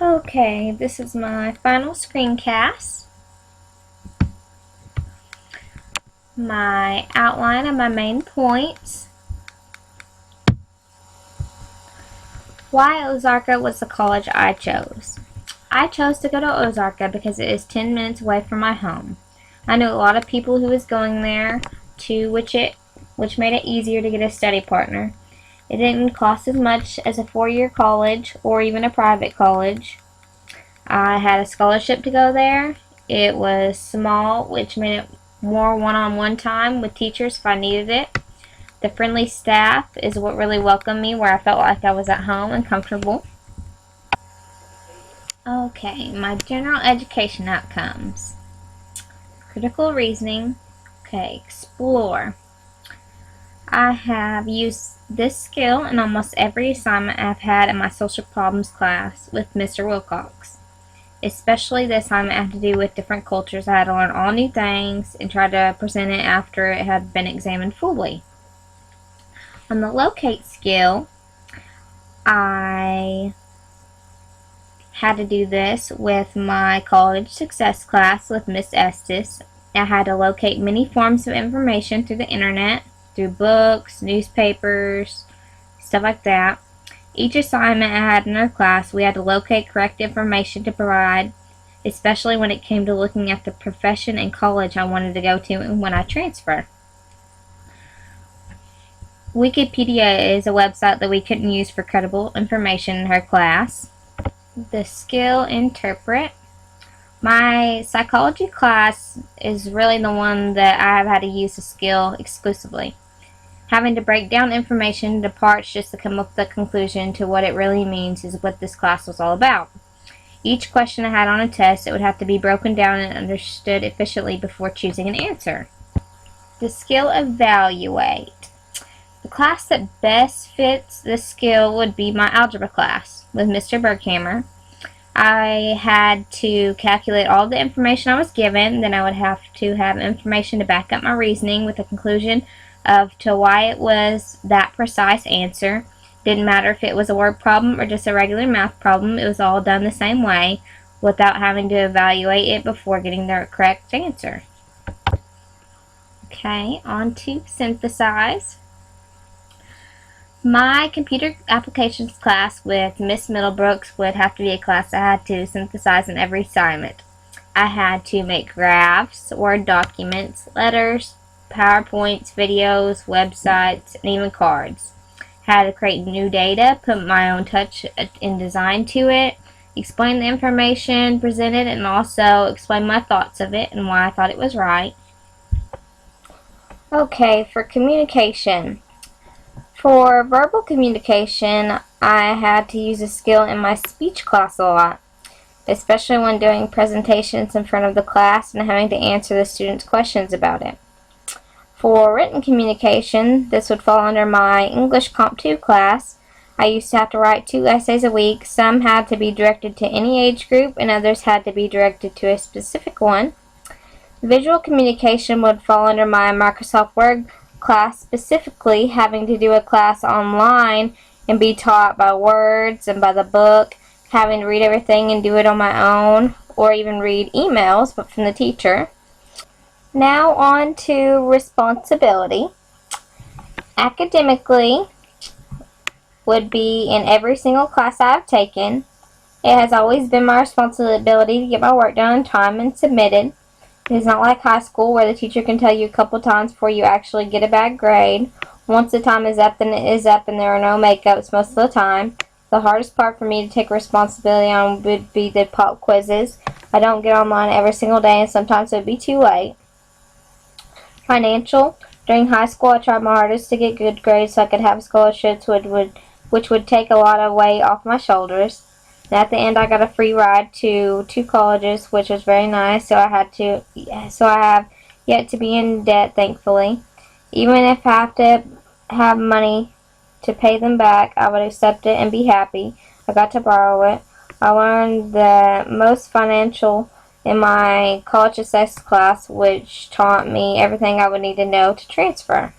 Okay, this is my final screencast. My outline of my main points. Why Ozarka was the college I chose. I chose to go to Ozarka because it is 10 minutes away from my home. I knew a lot of people who was going there, too, which made it easier to get a study partner. It didn't cost as much as a 4-year college or even a private college. I had a scholarship to go there. It was small, which made it more one-on-one time with teachers if I needed it. The friendly staff is what really welcomed me, where I felt like I was at home and comfortable. Okay, my general education outcomes. Critical reasoning. Okay, explore. I have used this skill in almost every assignment I've had in my social problems class with Mr. Wilcox. Especially the assignment had to do with different cultures. I had to learn all new things and try to present it after it had been examined fully. On the locate skill, I had to do this with my college success class with Miss Estes. I had to locate many forms of information through the internet, through books, newspapers, stuff like that. Each assignment I had in our class, we had to locate correct information to provide, especially when it came to looking at the profession and college I wanted to go to and when I transfer. Wikipedia is a website that we couldn't use for credible information in her class. The skill interpret. My psychology class is really the one that I have had to use the skill exclusively. Having to break down information into parts just to come up with a conclusion to what it really means is what this class was all about. Each question I had on a test, it would have to be broken down and understood efficiently before choosing an answer. The skill evaluate. The class that best fits this skill would be my algebra class with Mr. Berghammer. I had to calculate all the information I was given, then I would have to have information to back up my reasoning with a conclusion to why it was that precise answer. Didn't matter if it was a word problem or just a regular math problem, it was all done the same way without having to evaluate it before getting the correct answer. Okay, on to synthesize. My computer applications class with Miss Middlebrooks would have to be a class I had to synthesize in every assignment. I had to make graphs, Word documents, letters, PowerPoints, videos, websites, and even cards. Had to create new data, put my own touch in design to it, explain the information presented, and also explain my thoughts of it and why I thought it was right. Okay, for communication. For verbal communication, I had to use a skill in my speech class a lot, especially when doing presentations in front of the class and having to answer the students' questions about it. For written communication, this would fall under my English Comp 2 class. I used to have to write 2 essays a week. Some had to be directed to any age group and others had to be directed to a specific one. Visual communication would fall under my Microsoft Word class, specifically having to do a class online and be taught by words and by the book, having to read everything and do it on my own, or even read emails but from the teacher. Now on to responsibility. Academically would be in every single class I've taken. It has always been my responsibility to get my work done on time and submitted. It is not like high school where the teacher can tell you a couple times before you actually get a bad grade. Once the time is up, then it is up and there are no makeups most of the time. The hardest part for me to take responsibility on would be the pop quizzes. I don't get online every single day and sometimes it would be too late. Financial. During high school, I tried my hardest to get good grades so I could have scholarships which would take a lot of weight off my shoulders. And at the end, I got a free ride to 2 colleges, which was very nice. So I have yet to be in debt, thankfully. Even if I have to have money to pay them back, I would accept it and be happy. I got to borrow it. I learned the most financial in my college success class, which taught me everything I would need to know to transfer.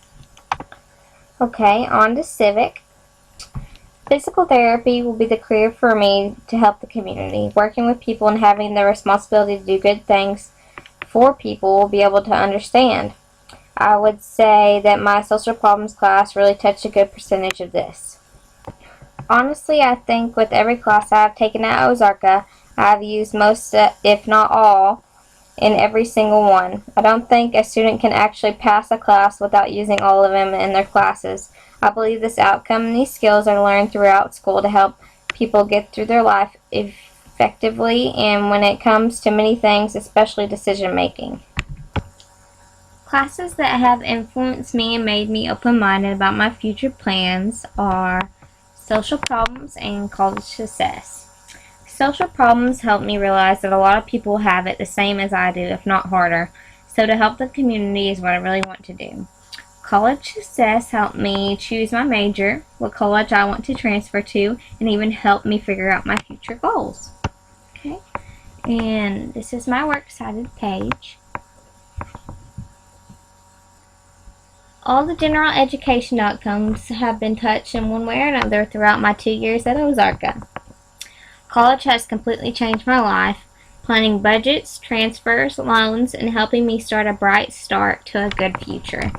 Okay, on to civic. Physical therapy will be the career for me to help the community. Working with people and having the responsibility to do good things for people will be able to understand. I would say that my social problems class really touched a good percentage of this. Honestly, I think with every class I've taken at Ozarka, I've used most, if not all, in every single one. I don't think a student can actually pass a class without using all of them in their classes. I believe this outcome and these skills are learned throughout school to help people get through their life effectively and when it comes to many things, especially decision making. Classes that have influenced me and made me open-minded about my future plans are social problems and college success. Social problems helped me realize that a lot of people have it the same as I do, if not harder. So to help the community is what I really want to do. College success helped me choose my major, what college I want to transfer to, and even helped me figure out my future goals. Okay, and this is my works cited page. All the general education outcomes have been touched in one way or another throughout my 2 years at Ozarka. College has completely changed my life, planning budgets, transfers, loans, and helping me start a bright start to a good future.